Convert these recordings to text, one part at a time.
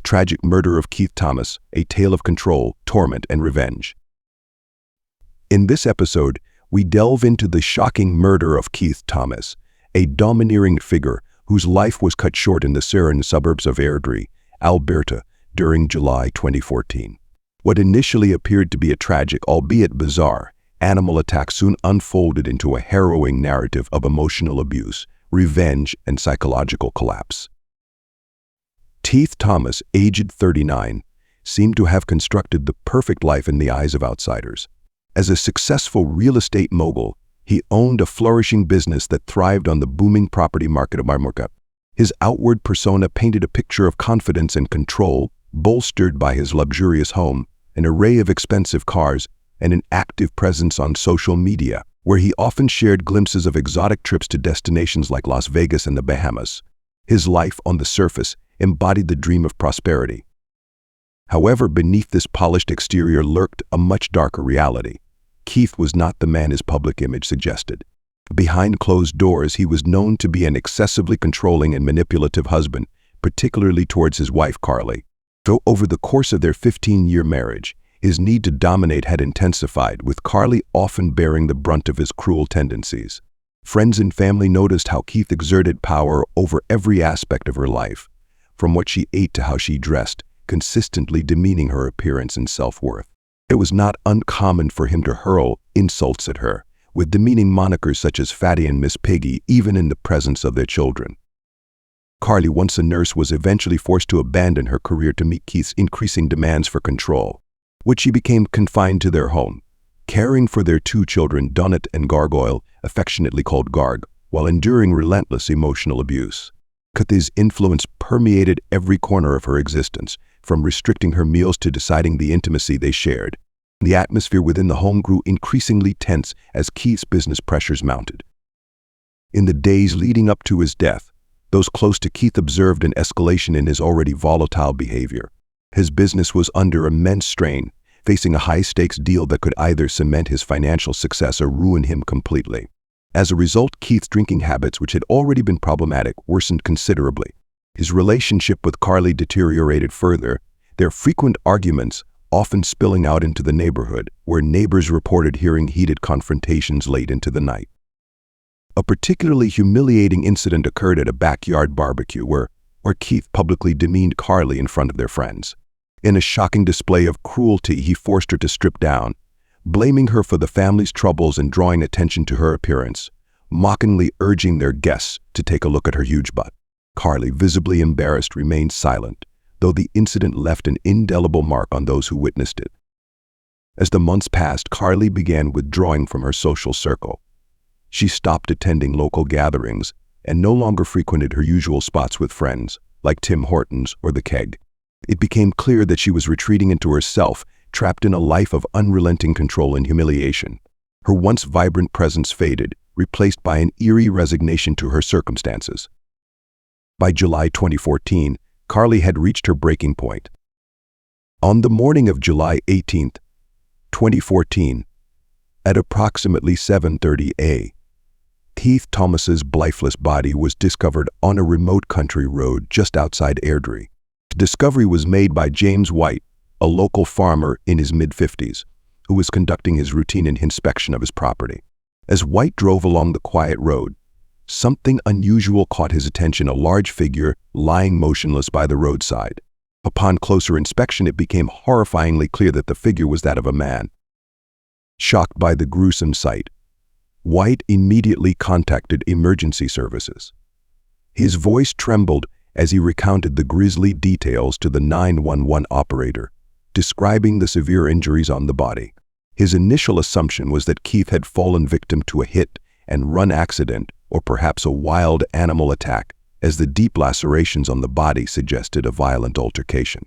tragic murder of Keith Thomas, a tale of control, torment, and revenge. In this episode, we delve into the shocking murder of Keith Thomas, a domineering figure whose life was cut short in the serene suburbs of Airdrie, Alberta, during July 2014. What initially appeared to be a tragic, albeit bizarre, animal attack soon unfolded into a harrowing narrative of emotional abuse, revenge, and psychological collapse. Keith Thomas, aged 39, seemed to have constructed the perfect life in the eyes of outsiders. As a successful real estate mogul, he owned a flourishing business that thrived on the booming property market of Marmorka. His outward persona painted a picture of confidence and control, bolstered by his luxurious home, an array of expensive cars, and an active presence on social media, where he often shared glimpses of exotic trips to destinations like Las Vegas and the Bahamas. His life, on the surface, embodied the dream of prosperity. However, beneath this polished exterior lurked a much darker reality. Keith was not the man his public image suggested. Behind closed doors, he was known to be an excessively controlling and manipulative husband, particularly towards his wife, Carly. Though over the course of their 15-year marriage, his need to dominate had intensified, with Carly often bearing the brunt of his cruel tendencies. Friends and family noticed how Keith exerted power over every aspect of her life, from what she ate to how she dressed, consistently demeaning her appearance and self-worth. It was not uncommon for him to hurl insults at her, with demeaning monikers such as Fatty and Miss Piggy, even in the presence of their children. Carly, once a nurse, was eventually forced to abandon her career to meet Keith's increasing demands for control, which she became confined to their home, caring for their two children, Donut and Gargoyle, affectionately called Garg, while enduring relentless emotional abuse. Keith's influence permeated every corner of her existence, from restricting her meals to deciding the intimacy they shared. The atmosphere within the home grew increasingly tense as Keith's business pressures mounted. In the days leading up to his death, those close to Keith observed an escalation in his already volatile behavior. His business was under immense strain, facing a high-stakes deal that could either cement his financial success or ruin him completely. As a result, Keith's drinking habits, which had already been problematic, worsened considerably. His relationship with Carly deteriorated further, their frequent arguments often spilling out into the neighborhood, where neighbors reported hearing heated confrontations late into the night. A particularly humiliating incident occurred at a backyard barbecue where Keith publicly demeaned Carly in front of their friends. In a shocking display of cruelty, he forced her to strip down, blaming her for the family's troubles and drawing attention to her appearance, mockingly urging their guests to take a look at her huge butt. Carly, visibly embarrassed, remained silent, though the incident left an indelible mark on those who witnessed it. As the months passed, Carly began withdrawing from her social circle. She stopped attending local gatherings and no longer frequented her usual spots with friends, like Tim Hortons or The Keg. It became clear that she was retreating into herself, trapped in a life of unrelenting control and humiliation. Her once vibrant presence faded, replaced by an eerie resignation to her circumstances. By July 2014, Carly had reached her breaking point. On the morning of July 18, 2014, at approximately 7:30 a.m., Keith Thomas's lifeless body was discovered on a remote country road just outside Airdrie. The discovery was made by James White, a local farmer in his mid-50s, who was conducting his routine inspection of his property. As White drove along the quiet road, something unusual caught his attention: a large figure lying motionless by the roadside. Upon closer inspection, it became horrifyingly clear that the figure was that of a man. Shocked by the gruesome sight, White immediately contacted emergency services. His voice trembled as he recounted the grisly details to the 911 operator, describing the severe injuries on the body. His initial assumption was that Keith had fallen victim to a hit-and-run accident or perhaps a wild animal attack, as the deep lacerations on the body suggested a violent altercation.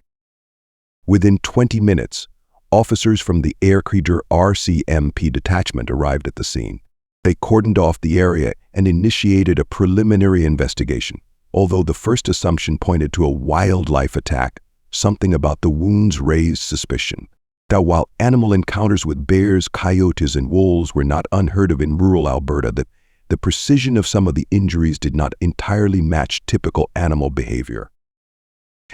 Within 20 minutes, officers from the Aircreator RCMP detachment arrived at the scene. They cordoned off the area and initiated a preliminary investigation. Although the first assumption pointed to a wildlife attack, something about the wounds raised suspicion. That while animal encounters with bears, coyotes, and wolves were not unheard of in rural Alberta, that the precision of some of the injuries did not entirely match typical animal behavior.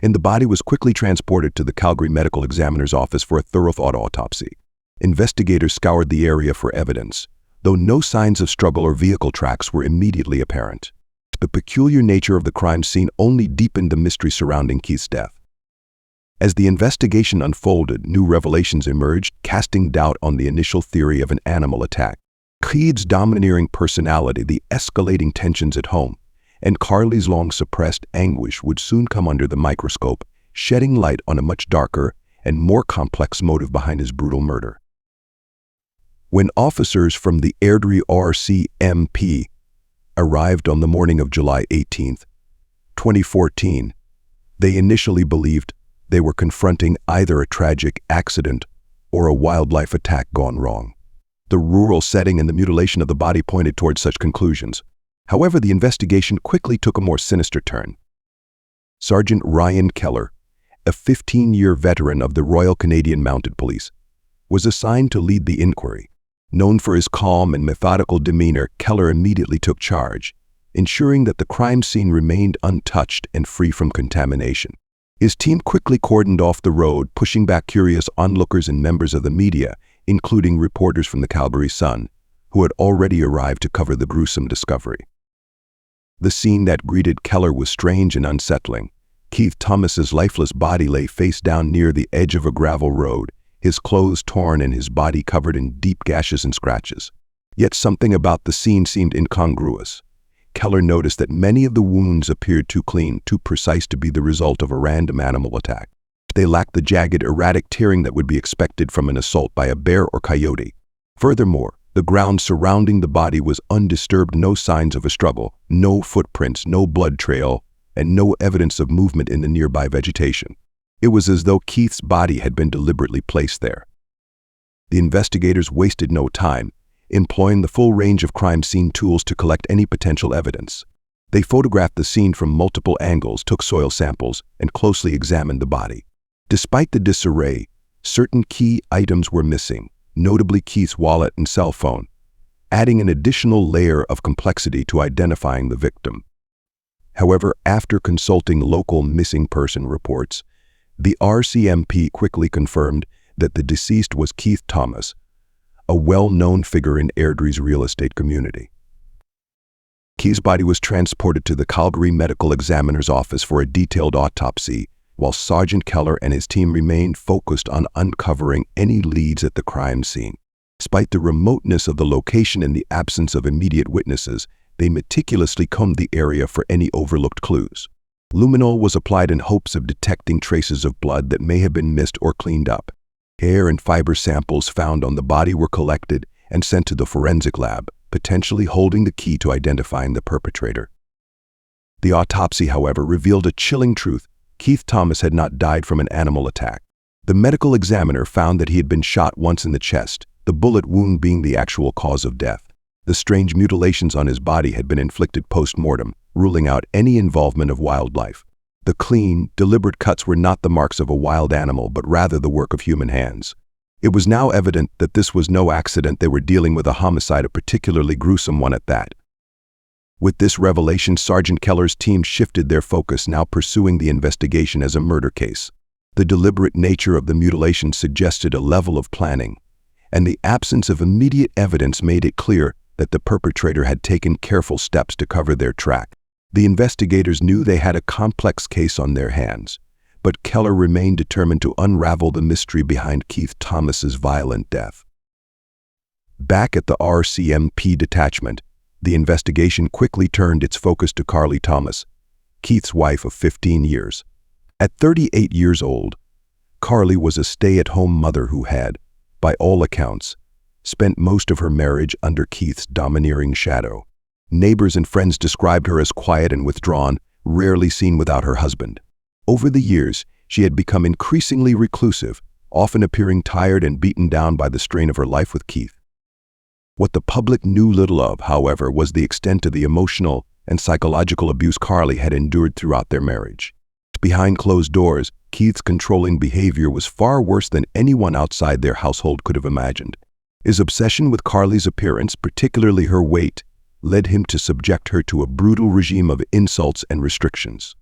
and the body was quickly transported to the Calgary Medical Examiner's office for a thorough autopsy. Investigators scoured the area for evidence, though no signs of struggle or vehicle tracks were immediately apparent. The peculiar nature of the crime scene only deepened the mystery surrounding Keith's death. As the investigation unfolded, new revelations emerged, casting doubt on the initial theory of an animal attack. Keith's domineering personality, the escalating tensions at home, and Carly's long-suppressed anguish would soon come under the microscope, shedding light on a much darker and more complex motive behind his brutal murder. When officers from the Airdrie RCMP arrived on the morning of July 18, 2014, they initially believed they were confronting either a tragic accident or a wildlife attack gone wrong. The rural setting and the mutilation of the body pointed towards such conclusions. However, the investigation quickly took a more sinister turn. Sergeant Ryan Keller, a 15-year veteran of the Royal Canadian Mounted Police, was assigned to lead the inquiry. Known for his calm and methodical demeanor, Keller immediately took charge, ensuring that the crime scene remained untouched and free from contamination. His team quickly cordoned off the road, pushing back curious onlookers and members of the media, including reporters from the Calgary Sun, who had already arrived to cover the gruesome discovery. The scene that greeted Keller was strange and unsettling. Keith Thomas's lifeless body lay face down near the edge of a gravel road, his clothes torn and his body covered in deep gashes and scratches. Yet something about the scene seemed incongruous. Keller noticed that many of the wounds appeared too clean, too precise to be the result of a random animal attack. They lacked the jagged, erratic tearing that would be expected from an assault by a bear or coyote. Furthermore, the ground surrounding the body was undisturbed, no signs of a struggle, no footprints, no blood trail, and no evidence of movement in the nearby vegetation. It was as though Keith's body had been deliberately placed there. The investigators wasted no time, employing the full range of crime scene tools to collect any potential evidence. They photographed the scene from multiple angles, took soil samples, and closely examined the body. Despite the disarray, certain key items were missing, notably Keith's wallet and cell phone, adding an additional layer of complexity to identifying the victim. However, after consulting local missing person reports, the RCMP quickly confirmed that the deceased was Keith Thomas, a well-known figure in Airdrie's real estate community. Keith's body was transported to the Calgary Medical Examiner's office for a detailed autopsy, while Sergeant Keller and his team remained focused on uncovering any leads at the crime scene. Despite the remoteness of the location and the absence of immediate witnesses, they meticulously combed the area for any overlooked clues. Luminol was applied in hopes of detecting traces of blood that may have been missed or cleaned up. Hair and fiber samples found on the body were collected and sent to the forensic lab, potentially holding the key to identifying the perpetrator. The autopsy, however, revealed a chilling truth. Keith Thomas had not died from an animal attack. The medical examiner found that he had been shot once in the chest, the bullet wound being the actual cause of death. The strange mutilations on his body had been inflicted post-mortem, ruling out any involvement of wildlife. The clean, deliberate cuts were not the marks of a wild animal, but rather the work of human hands. It was now evident that this was no accident. They were dealing with a homicide, a particularly gruesome one at that. With this revelation, Sergeant Keller's team shifted their focus, now pursuing the investigation as a murder case. The deliberate nature of the mutilation suggested a level of planning, and the absence of immediate evidence made it clear that the perpetrator had taken careful steps to cover their track. The investigators knew they had a complex case on their hands, but Keller remained determined to unravel the mystery behind Keith Thomas's violent death. Back at the RCMP detachment, the investigation quickly turned its focus to Carly Thomas, Keith's wife of 15 years. At 38 years old, Carly was a stay-at-home mother who had, by all accounts, spent most of her marriage under Keith's domineering shadow. Neighbors and friends described her as quiet and withdrawn, rarely seen without her husband. Over the years, she had become increasingly reclusive, often appearing tired and beaten down by the strain of her life with Keith. What the public knew little of, however, was the extent of the emotional and psychological abuse Carly had endured throughout their marriage. Behind closed doors, Keith's controlling behavior was far worse than anyone outside their household could have imagined. His obsession with Carly's appearance, particularly her weight, led him to subject her to a brutal regime of insults and restrictions.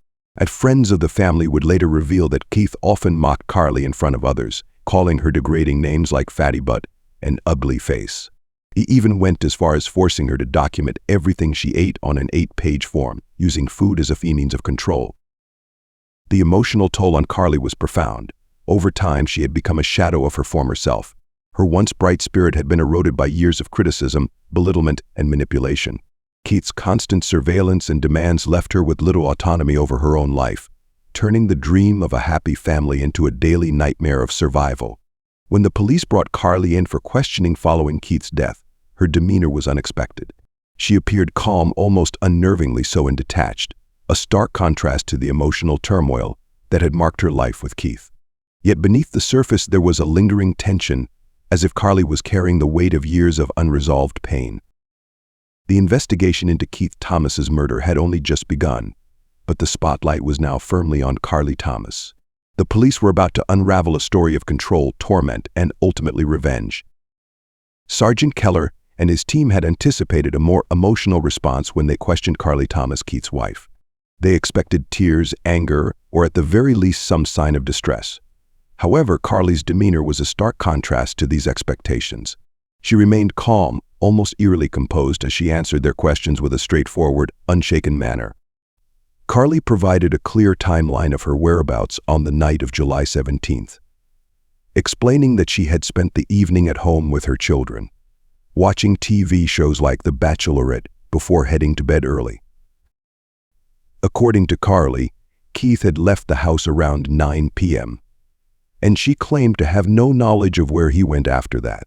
Friends of the family would later reveal that Keith often mocked Carly in front of others, calling her degrading names like fatty butt and ugly face. He even went as far as forcing her to document everything she ate on an 8-page form, using food as a means of control. The emotional toll on Carly was profound. Over time, she had become a shadow of her former self. Her once bright spirit had been eroded by years of criticism, belittlement, and manipulation. Keith's constant surveillance and demands left her with little autonomy over her own life, turning the dream of a happy family into a daily nightmare of survival. When the police brought Carly in for questioning following Keith's death, her demeanor was unexpected. She appeared calm, almost unnervingly so, and detached, a stark contrast to the emotional turmoil that had marked her life with Keith. Yet beneath the surface there was a lingering tension, as if Carly was carrying the weight of years of unresolved pain. The investigation into Keith Thomas's murder had only just begun, but the spotlight was now firmly on Carly Thomas. The police were about to unravel a story of control, torment, and ultimately revenge. Sergeant Keller and his team had anticipated a more emotional response when they questioned Carly Thomas, Keith's wife. They expected tears, anger, or at the very least some sign of distress. However, Carly's demeanor was a stark contrast to these expectations. She remained calm, almost eerily composed, as she answered their questions with a straightforward, unshaken manner. Carly provided a clear timeline of her whereabouts on the night of July 17th, explaining that she had spent the evening at home with her children, watching TV shows like The Bachelorette before heading to bed early. According to Carly, Keith had left the house around 9 p.m., and she claimed to have no knowledge of where he went after that.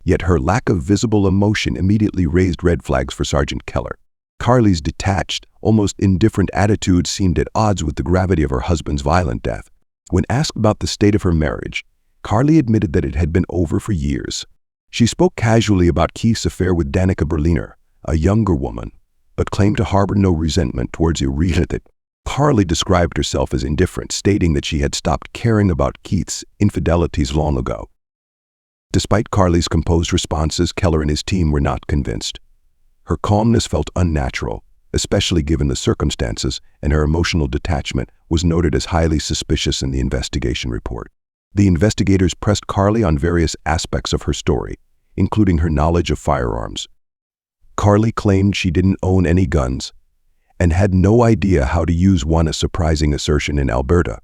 Yet her lack of visible emotion immediately raised red flags for Sergeant Keller. Carly's detached, almost indifferent attitude seemed at odds with the gravity of her husband's violent death. When asked about the state of her marriage, Carly admitted that it had been over for years. She spoke casually about Keith's affair with Danica Berliner, a younger woman, but claimed to harbor no resentment towards Irina. Carly described herself as indifferent, stating that she had stopped caring about Keith's infidelities long ago. Despite Carly's composed responses, Keller and his team were not convinced. Her calmness felt unnatural, especially given the circumstances, and her emotional detachment was noted as highly suspicious in the investigation report. The investigators pressed Carly on various aspects of her story, including her knowledge of firearms. Carly claimed she didn't own any guns and had no idea how to use one, a surprising assertion in Alberta,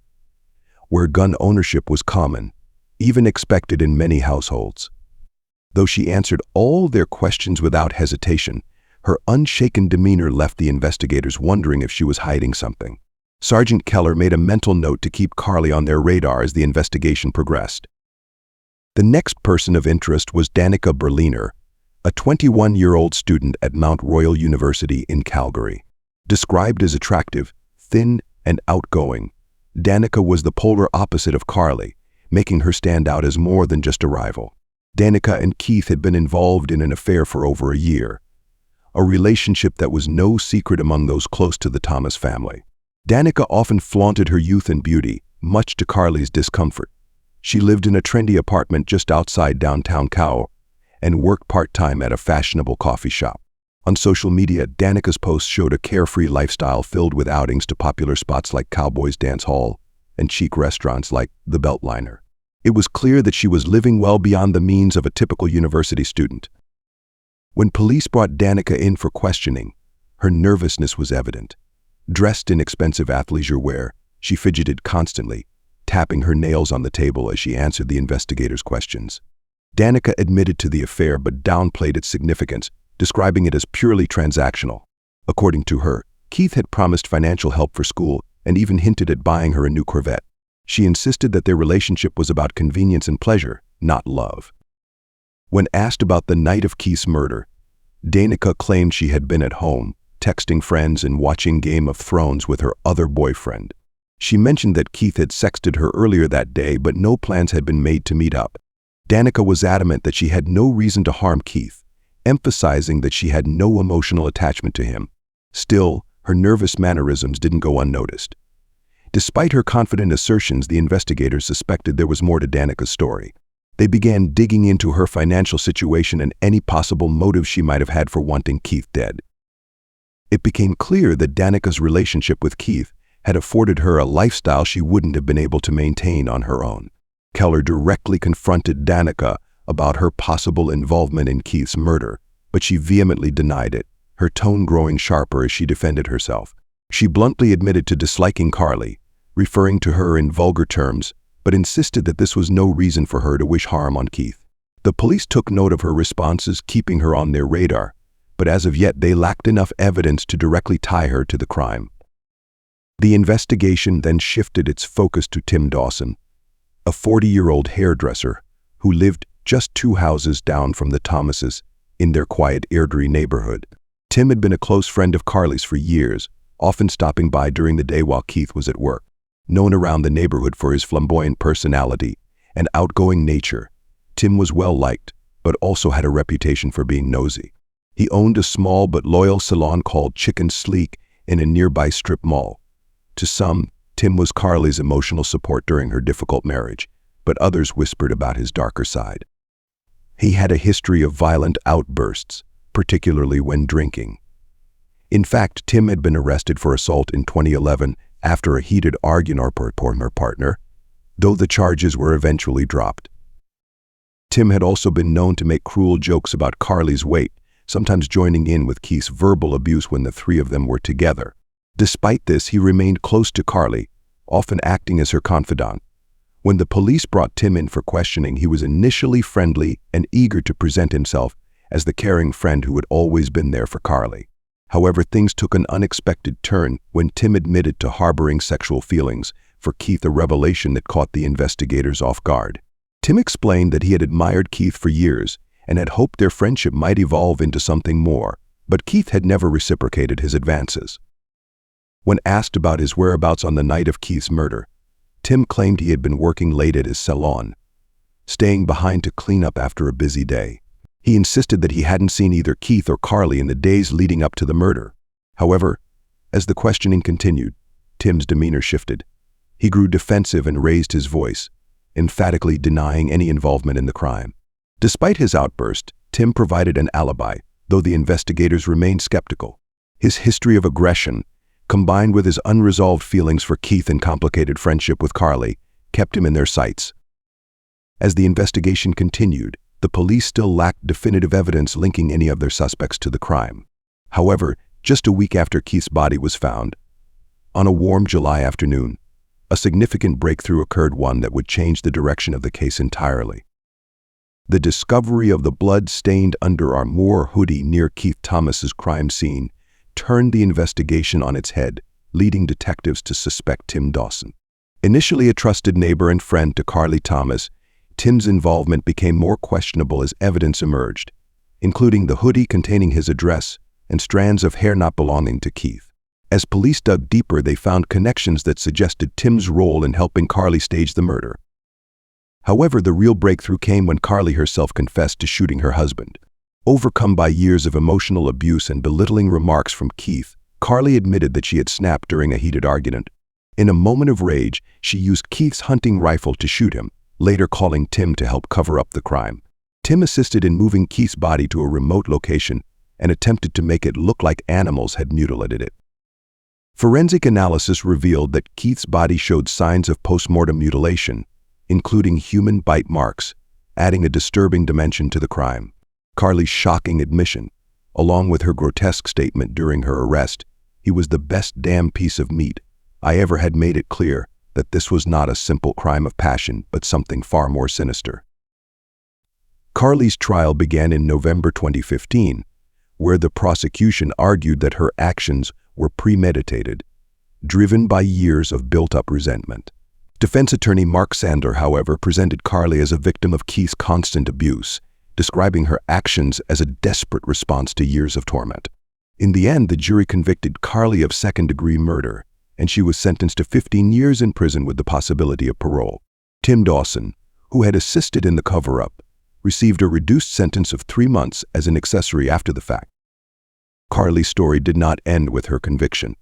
where gun ownership was common, even expected in many households. Though she answered all their questions without hesitation, her unshaken demeanor left the investigators wondering if she was hiding something. Sergeant Keller made a mental note to keep Carly on their radar as the investigation progressed. The next person of interest was Danica Berliner, a 21-year-old student at Mount Royal University in Calgary. Described as attractive, thin, and outgoing, Danica was the polar opposite of Carly, making her stand out as more than just a rival. Danica and Keith had been involved in an affair for over a year, a relationship that was no secret among those close to the Thomas family. Danica often flaunted her youth and beauty, much to Carly's discomfort. She lived in a trendy apartment just outside downtown Cowell and worked part-time at a fashionable coffee shop. On social media, Danica's posts showed a carefree lifestyle filled with outings to popular spots like Cowboys Dance Hall and chic restaurants like the Beltliner. It was clear that she was living well beyond the means of a typical university student. When police brought Danica in for questioning, her nervousness was evident. Dressed in expensive athleisure wear, she fidgeted constantly, tapping her nails on the table as she answered the investigators' questions. Danica admitted to the affair but downplayed its significance, describing it as purely transactional. According to her, Keith had promised financial help for school and even hinted at buying her a new Corvette. She insisted that their relationship was about convenience and pleasure, not love. When asked about the night of Keith's murder, Danica claimed she had been at home, texting friends and watching Game of Thrones with her other boyfriend. She mentioned that Keith had sexted her earlier that day, but no plans had been made to meet up. Danica was adamant that she had no reason to harm Keith, emphasizing that she had no emotional attachment to him. Still, her nervous mannerisms didn't go unnoticed. Despite her confident assertions, the investigators suspected there was more to Danica's story. They began digging into her financial situation and any possible motive she might have had for wanting Keith dead. It became clear that Danica's relationship with Keith had afforded her a lifestyle she wouldn't have been able to maintain on her own. Keller directly confronted Danica about her possible involvement in Keith's murder, but she vehemently denied it, her tone growing sharper as she defended herself. She bluntly admitted to disliking Carly, referring to her in vulgar terms, but insisted that this was no reason for her to wish harm on Keith. The police took note of her responses, keeping her on their radar, but as of yet they lacked enough evidence to directly tie her to the crime. The investigation then shifted its focus to Tim Dawson, a 40-year-old hairdresser who lived just 2 houses down from the Thomases in their quiet Airdrie neighborhood. Tim had been a close friend of Carly's for years, often stopping by during the day while Keith was at work. Known around the neighborhood for his flamboyant personality and outgoing nature, Tim was well-liked, but also had a reputation for being nosy. He owned a small but loyal salon called Chicken Sleek in a nearby strip mall. To some, Tim was Carly's emotional support during her difficult marriage, but others whispered about his darker side. He had a history of violent outbursts, particularly when drinking. In fact, Tim had been arrested for assault in 2011 after a heated argument with her partner, though the charges were eventually dropped. Tim had also been known to make cruel jokes about Carly's weight, sometimes joining in with Keith's verbal abuse when the 3 of them were together. Despite this, he remained close to Carly, often acting as her confidant. When the police brought Tim in for questioning, he was initially friendly and eager to present himself as the caring friend who had always been there for Carly. However, things took an unexpected turn when Tim admitted to harboring sexual feelings for Keith, a revelation that caught the investigators off guard. Tim explained that he had admired Keith for years and had hoped their friendship might evolve into something more, but Keith had never reciprocated his advances. When asked about his whereabouts on the night of Keith's murder, Tim claimed he had been working late at his salon, staying behind to clean up after a busy day. He insisted that he hadn't seen either Keith or Carly in the days leading up to the murder. However, as the questioning continued, Tim's demeanor shifted. He grew defensive and raised his voice, emphatically denying any involvement in the crime. Despite his outburst, Tim provided an alibi, though the investigators remained skeptical. His history of aggression, combined with his unresolved feelings for Keith and complicated friendship with Carly, kept him in their sights. As the investigation continued, the police still lacked definitive evidence linking any of their suspects to the crime. However, just a week after Keith's body was found, on a warm July afternoon, a significant breakthrough occurred, one that would change the direction of the case entirely. The discovery of the blood-stained underarm hoodie near Keith Thomas's crime scene turned the investigation on its head, leading detectives to suspect Tim Dawson. Initially a trusted neighbor and friend to Carly Thomas, Tim's involvement became more questionable as evidence emerged, including the hoodie containing his address and strands of hair not belonging to Keith. As police dug deeper, they found connections that suggested Tim's role in helping Carly stage the murder. However, the real breakthrough came when Carly herself confessed to shooting her husband. Overcome by years of emotional abuse and belittling remarks from Keith, Carly admitted that she had snapped during a heated argument. In a moment of rage, she used Keith's hunting rifle to shoot him, later calling Tim to help cover up the crime. Tim assisted in moving Keith's body to a remote location and attempted to make it look like animals had mutilated it. Forensic analysis revealed that Keith's body showed signs of post-mortem mutilation, including human bite marks, adding a disturbing dimension to the crime. Carly's shocking admission, along with her grotesque statement during her arrest, "He was the best damn piece of meat I ever had," made it clear that this was not a simple crime of passion, but something far more sinister. Carly's trial began in November 2015, where the prosecution argued that her actions were premeditated, driven by years of built-up resentment. Defense attorney Mark Sander, however, presented Carly as a victim of Keith's constant abuse, describing her actions as a desperate response to years of torment. In the end, the jury convicted Carly of second-degree murder, and she was sentenced to 15 years in prison with the possibility of parole. Tim Dawson, who had assisted in the cover-up, received a reduced sentence of 3 months as an accessory after the fact. Carly's story did not end with her conviction.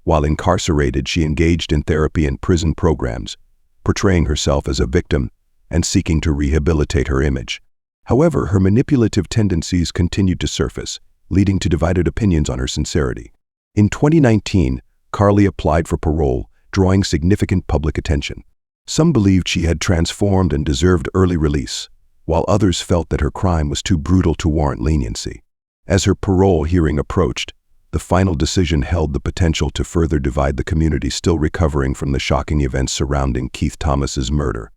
While incarcerated, she engaged in therapy and prison programs, portraying herself as a victim and seeking to rehabilitate her image. However, her manipulative tendencies continued to surface, leading to divided opinions on her sincerity. In 2019, Carly applied for parole, drawing significant public attention. Some believed she had transformed and deserved early release, while others felt that her crime was too brutal to warrant leniency. As her parole hearing approached, the final decision held the potential to further divide the community still recovering from the shocking events surrounding Keith Thomas's murder.